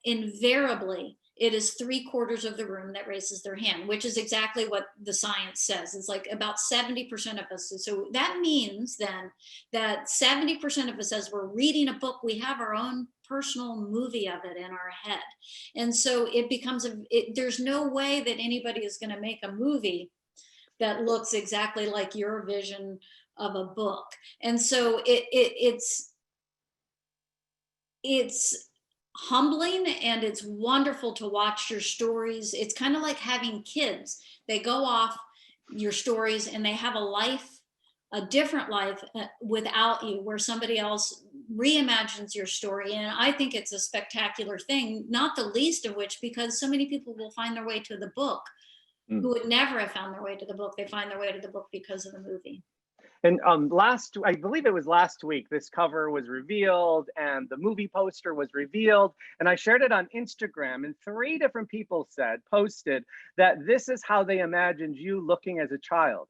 Speaker 3: invariably it is 3/4 of the room that raises their hand, which is exactly what the science says. It's like about 70% of us. So that means then that 70% of us, as we're reading a book, we have our own personal movie of it in our head. And so it becomes there's no way that anybody is going to make a movie that looks exactly like your vision of a book. And so it's humbling, and it's wonderful to watch your stories. It's kind of like having kids. They go off your stories and they have a different life without you, where somebody else reimagines your story. And I think it's a spectacular thing, not the least of which because so many people will find their way to the book who would never have found their way to the book. They find their way to the book because of the movie.
Speaker 2: And I believe it was last week, this cover was revealed and the movie poster was revealed. And I shared it on Instagram, and 3 different people posted that this is how they imagined you looking as a child.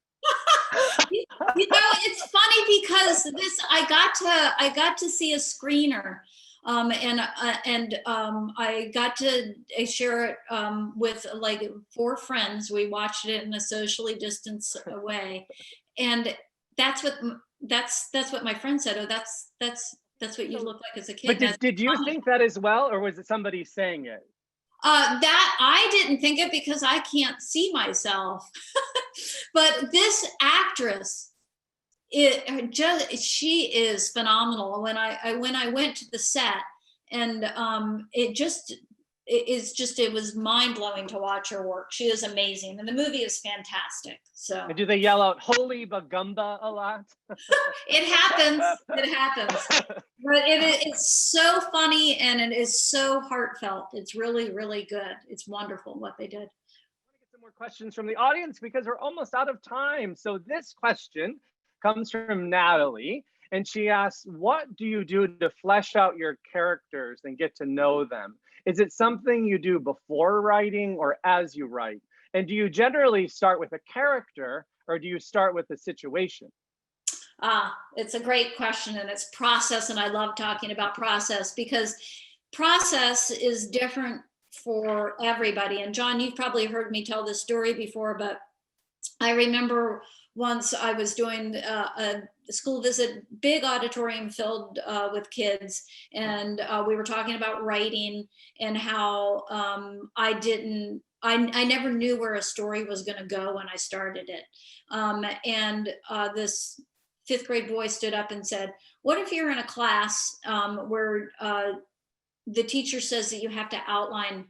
Speaker 3: You know, it's funny because I got to see a screener, and I got to share it with like 4 friends. We watched it in a socially distanced way, and that's what my friend said. Oh, that's what you look like as a kid.
Speaker 2: But did you think that as well, or was it somebody saying it?
Speaker 3: That I didn't think it because I can't see myself. But this actress, she is phenomenal. When I went to the set, and it was mind blowing to watch her work. She is amazing, and the movie is fantastic. So.
Speaker 2: And do they yell out "Holy Bagumba" a lot?
Speaker 3: It happens. It happens. But it's so funny, and it is so heartfelt. It's really, really good. It's wonderful what they did.
Speaker 2: More questions from the audience because we're almost out of time. So this question comes from Natalie, and she asks, what do you do to flesh out your characters and get to know them? Is it something you do before writing or as you write? And do you generally start with a character or do you start with a situation?
Speaker 3: It's a great question, and it's process, and I love talking about process because process is different for everybody. And John, you've probably heard me tell this story before, but I remember once I was doing a school visit, big auditorium filled with kids, and we were talking about writing and how I never knew where a story was going to go when I started it. And this 5th grade boy stood up and said, what if you're in a class where the teacher says that you have to outline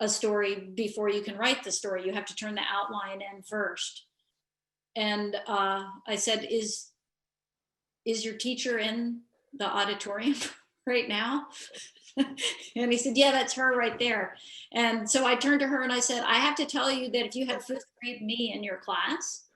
Speaker 3: a story before you can write the story? You have to turn the outline in first. And I said, is your teacher in the auditorium right now? And he said, yeah, that's her right there. And so I turned to her and I said, I have to tell you that if you had 5th grade me in your class,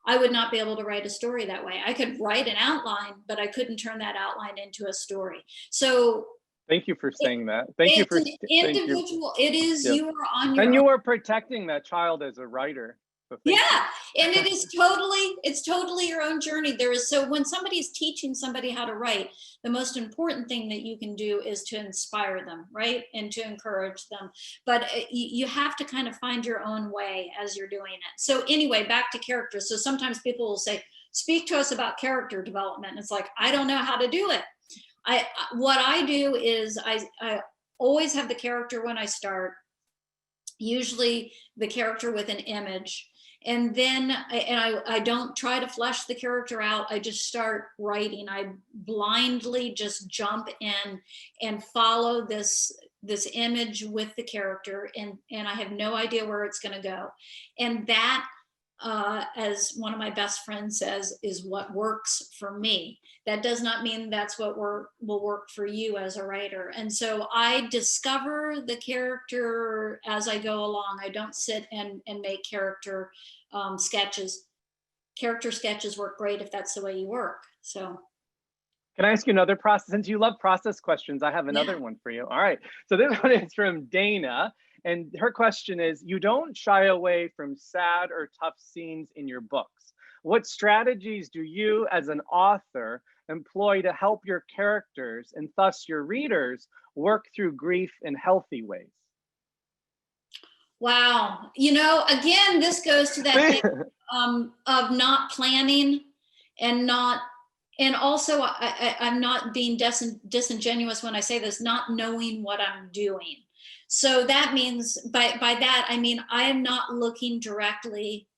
Speaker 3: I would not be able to write a story that way. I could write an outline, but I couldn't turn that outline into a story. So
Speaker 2: thank you for saying that. Thank you for
Speaker 3: individual. It is,
Speaker 2: yeah.
Speaker 3: You are on your
Speaker 2: and
Speaker 3: own.
Speaker 2: you are protecting that child as a writer. So
Speaker 3: Yeah, and it's totally your own journey. So when somebody's teaching somebody how to write, the most important thing that you can do is to inspire them, right? And to encourage them. But you have to kind of find your own way as you're doing it. So anyway, back to characters. So sometimes people will say, speak to us about character development. And it's like, I don't know how to do it. What I do is I always have the character when I start, usually the character with an image. And then I don't try to flesh the character out. I just start writing. I blindly just jump in and follow this image with the character, and I have no idea where it's going to go. And that, as one of my best friends says, is what works for me. That does not mean that's what will work for you as a writer. And so I discover the character as I go along. I don't sit and make character sketches. Character sketches work great if that's the way you work. So.
Speaker 2: Can I ask you another process? Since you love process questions, I have another one for you. All right. So this one is from Dana. And her question is, you don't shy away from sad or tough scenes in your books. What strategies do you as an author employ to help your characters and thus your readers work through grief in healthy ways?
Speaker 3: Wow. Again, this goes to that thing of not planning and also I'm not being disingenuous when I say this, not knowing what I'm doing. So that means by that, I mean, I am not looking directly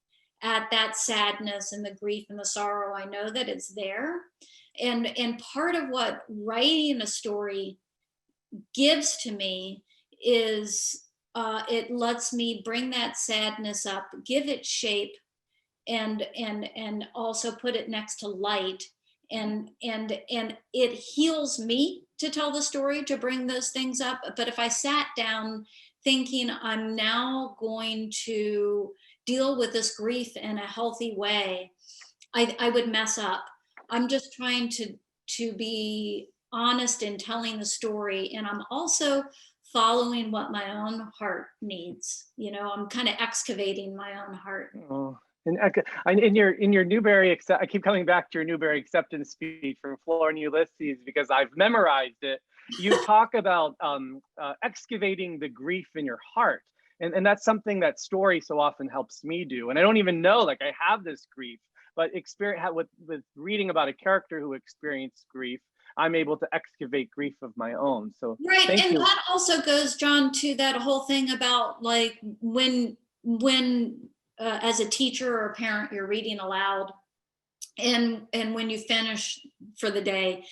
Speaker 3: at that sadness and the grief and the sorrow. I know that it's there. And part of what writing a story gives to me is it lets me bring that sadness up, give it shape, and also put it next to light. And it heals me to tell the story, to bring those things up. But if I sat down thinking I'm now going to deal with this grief in a healthy way, I would mess up. I'm just trying to be honest in telling the story, and I'm also following what my own heart needs. You know, I'm kind of excavating my own heart.
Speaker 2: Oh, and in your Newbery, I keep coming back to your Newbery acceptance speech from Flora and Ulysses because I've memorized it. You talk about excavating the grief in your heart, and that's something that story so often helps me do. And I don't even know, like, I have this grief, but experience with reading about a character who experienced grief, I'm able to excavate grief of my own. So
Speaker 3: Right,
Speaker 2: thank
Speaker 3: and
Speaker 2: you.
Speaker 3: that also goes, John, to that whole thing about like when as a teacher or a parent you're reading aloud, and when you finish for the day,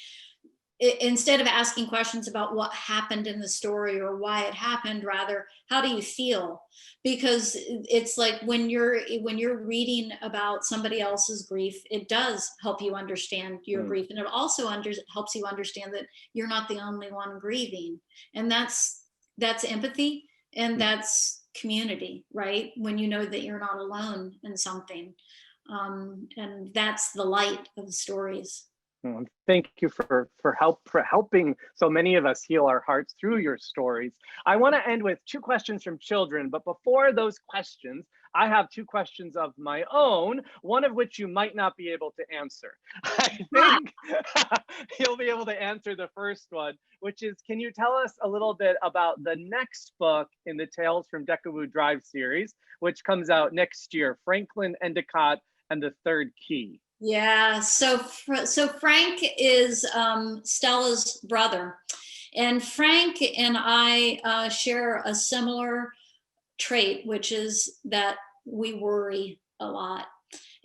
Speaker 3: instead of asking questions about what happened in the story or why it happened, rather, how do you feel? Because it's like when you're reading about somebody else's grief, it does help you understand your grief, and it also helps you understand that you're not the only one grieving, and that's empathy, and that's community, right? When you know that you're not alone in something, and that's the light of the stories.
Speaker 2: Thank you for helping so many of us heal our hearts through your stories. I want to end with 2 questions from children, but before those questions, I have 2 questions of my own, one of which you might not be able to answer. I think you'll be able to answer the first one, which is, can you tell us a little bit about the next book in the Tales from Deckawoo Drive series, which comes out next year, Franklin Endicott and the Third Key?
Speaker 3: Yeah, so Frank is Stella's brother, and Frank and I share a similar trait, which is that we worry a lot.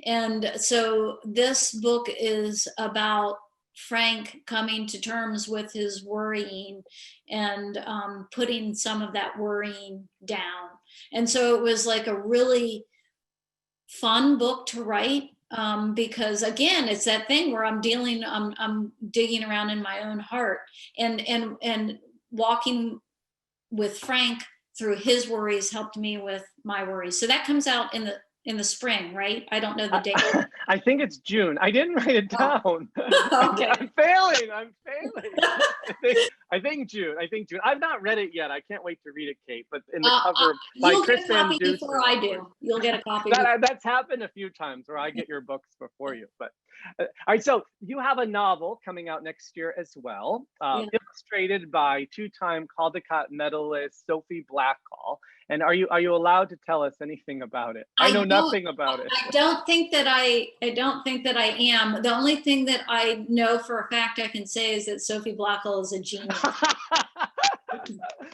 Speaker 3: And so this book is about Frank coming to terms with his worrying and putting some of that worrying down. And so it was like a really fun book to write, because again, it's that thing where I'm digging around in my own heart and walking with Frank through his worries helped me with my worries. So that comes out in the spring, right? I don't know the date.
Speaker 2: I think it's June. I didn't write it down.
Speaker 3: Okay.
Speaker 2: I'm failing. I think June. I've not read it yet. I can't wait to read it, Kate. But in the cover by
Speaker 3: you'll
Speaker 2: Chris
Speaker 3: get a copy
Speaker 2: Van
Speaker 3: before I do. You'll get a copy.
Speaker 2: That's happened a few times where I get your books before you. But all right, so you have a novel coming out next year as well, illustrated by 2-time Caldecott medalist Sophie Blackall. And are you allowed to tell us anything about it? I know nothing about it.
Speaker 3: I don't think that I am. The only thing that I know for a fact I can say is that Sophie Blackall is a genius.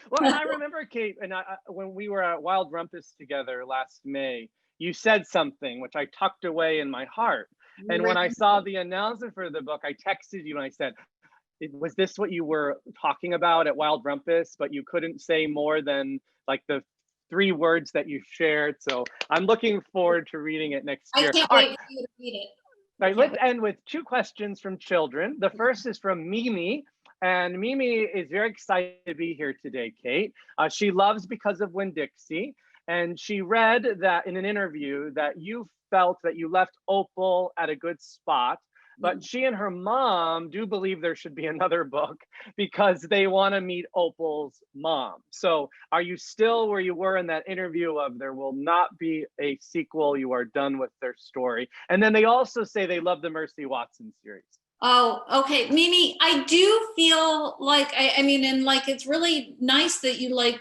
Speaker 2: Well, and I remember, Kate, and when we were at Wild Rumpus together last May, you said something which I tucked away in my heart. And when I saw the announcement for the book, I texted you and I said, was this what you were talking about at Wild Rumpus, but you couldn't say more than like the 3 words that you shared? So I'm looking forward to reading it next year.
Speaker 3: I can't wait for you to read it.
Speaker 2: All right, let's end with 2 questions from children. The first is from Mimi. And Mimi is very excited to be here today, Kate. She loves Because of Winn-Dixie. And she read that in an interview that you felt that you left Opal at a good spot, but she and her mom do believe there should be another book because they want to meet Opal's mom. So are you still where you were in that interview of there will not be a sequel, you are done with their story? And then they also say they love the Mercy Watson series.
Speaker 3: Oh, okay. Mimi, I do feel like, I mean, and like, it's really nice that you like,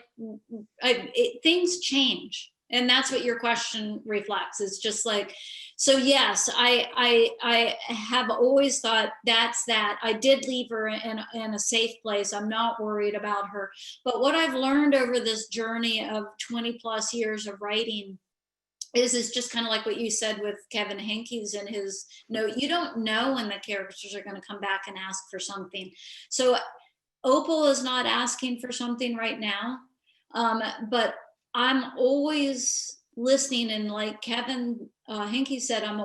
Speaker 3: things change. And that's what your question reflects. It's just like, so yes, I have always thought that's that. I did leave her in a safe place. I'm not worried about her. But what I've learned over this journey of 20 plus years of writing is just kind of like what you said with Kevin Henkes in his note. You don't know when the characters are going to come back and ask for something. So Opal is not asking for something right now, but I'm always listening. And like Kevin Henkes said, I'm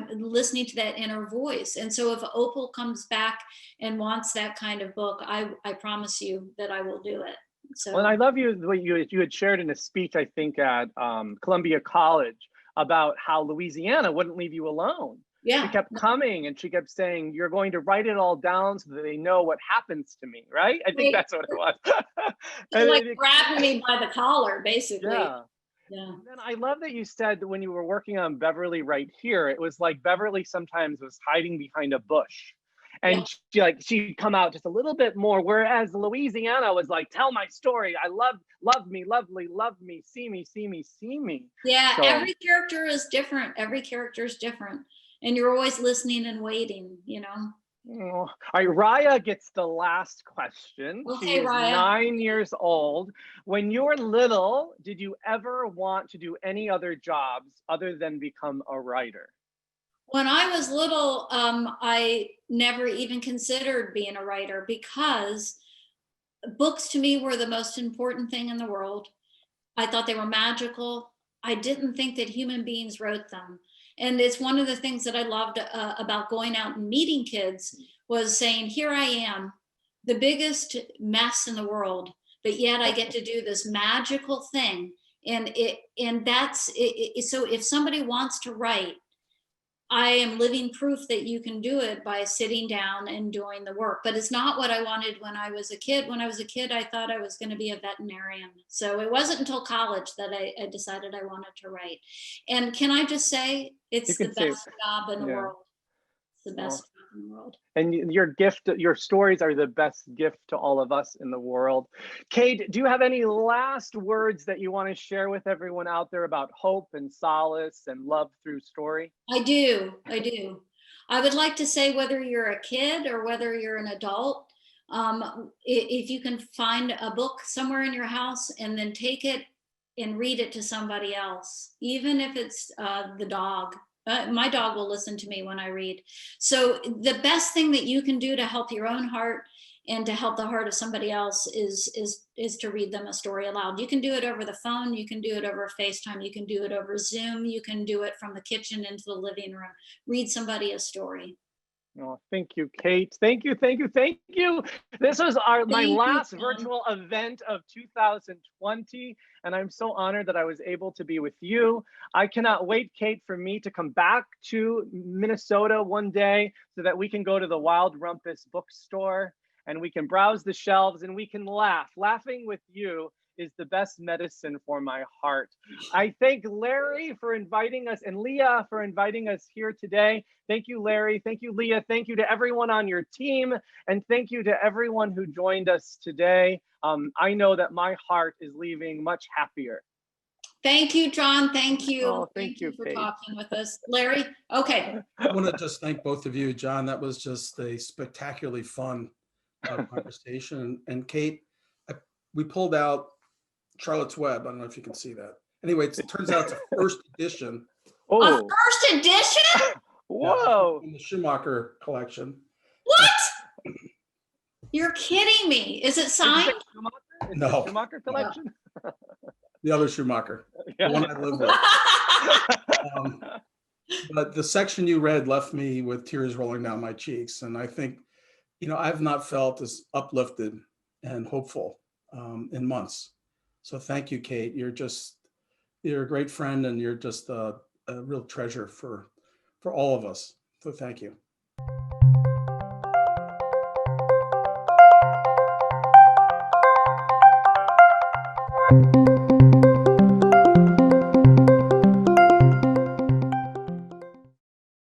Speaker 3: listening to that inner voice. And so if Opal comes back and wants that kind of book, I promise you that I will do it. So.
Speaker 2: Well, I love what you had shared in a speech, I think at Columbia College, about how Louisiana wouldn't leave you alone.
Speaker 3: Yeah.
Speaker 2: She kept coming and she kept saying, you're going to write it all down so that they know what happens to me, right? I think that's what it was.
Speaker 3: And like grabbing me by the collar, basically.
Speaker 2: Yeah.
Speaker 3: Yeah.
Speaker 2: And then I love that you said that when you were working on Beverly right here, it was like Beverly sometimes was hiding behind a bush. And she'd come out just a little bit more, whereas Louisiana was like, tell my story. I love me, lovely, love me, see me, see me, see me.
Speaker 3: Yeah,
Speaker 2: So,
Speaker 3: every character is different. Every character is different. And you're always listening and waiting, you know.
Speaker 2: all right, Raya gets the last question.
Speaker 3: Okay,
Speaker 2: she is
Speaker 3: Raya.
Speaker 2: 9 years old. When you were little, did you ever want to do any other jobs other than become a writer?
Speaker 3: When I was little, I never even considered being a writer because books to me were the most important thing in the world. I thought they were magical. I didn't think that human beings wrote them. And it's one of the things that I loved about going out and meeting kids was saying, here I am, the biggest mess in the world, but yet I get to do this magical thing. And that's it. So if somebody wants to write, I am living proof that you can do it by sitting down and doing the work. But it's not what I wanted when I was a kid. When I was a kid, I thought I was going to be a veterinarian. So it wasn't until college that I decided I wanted to write. And can I just say, it's the best job in the world. It's the best job in the world. And your stories are the best gift to all of us in the world. Kate, do you have any last words that you want to share with everyone out there about hope and solace and love through story? I do. I would like to say, whether you're a kid or whether you're an adult, if you can find a book somewhere in your house and then take it and read it to somebody else, even if it's the dog. My dog will listen to me when I read. So the best thing that you can do to help your own heart and to help the heart of somebody else is to read them a story aloud. You can do it over the phone. You can do it over FaceTime. You can do it over Zoom. You can do it from the kitchen into the living room. Read somebody a story.
Speaker 2: Oh, thank you, Kate. Thank you. This was my last virtual event of 2020, and I'm so honored that I was able to be with you. I cannot wait, Kate, for me to come back to Minnesota one day so that we can go to the Wild Rumpus bookstore and we can browse the shelves and we can laugh. Laughing with you is the best medicine for my heart. I thank Larry for inviting us and Leah for inviting us here today. Thank you, Larry. Thank you, Leah. Thank you to everyone on your team. And thank you to everyone who joined us today. I know that my heart is leaving much happier.
Speaker 3: Thank you, John. Thank you.
Speaker 2: Oh, thank you
Speaker 3: for
Speaker 2: Kate.
Speaker 3: talking with us. Larry, okay.
Speaker 1: I want to just thank both of you, John. That was just a spectacularly fun conversation. And Kate, we pulled out Charlotte's Web. I don't know if you can see that. Anyway, it turns out it's a first edition.
Speaker 2: Oh,
Speaker 3: a first edition?
Speaker 2: Whoa.
Speaker 1: In the Schumacher collection.
Speaker 3: What? You're kidding me. Is it signed?
Speaker 1: No.
Speaker 2: Schumacher collection?
Speaker 1: The other Schumacher,
Speaker 2: Yeah.
Speaker 1: the one I live with. But the section you read left me with tears rolling down my cheeks. And I think, I've not felt as uplifted and hopeful in months. So thank you, Kate. You're a great friend, and you're just a real treasure for all of us. So thank you.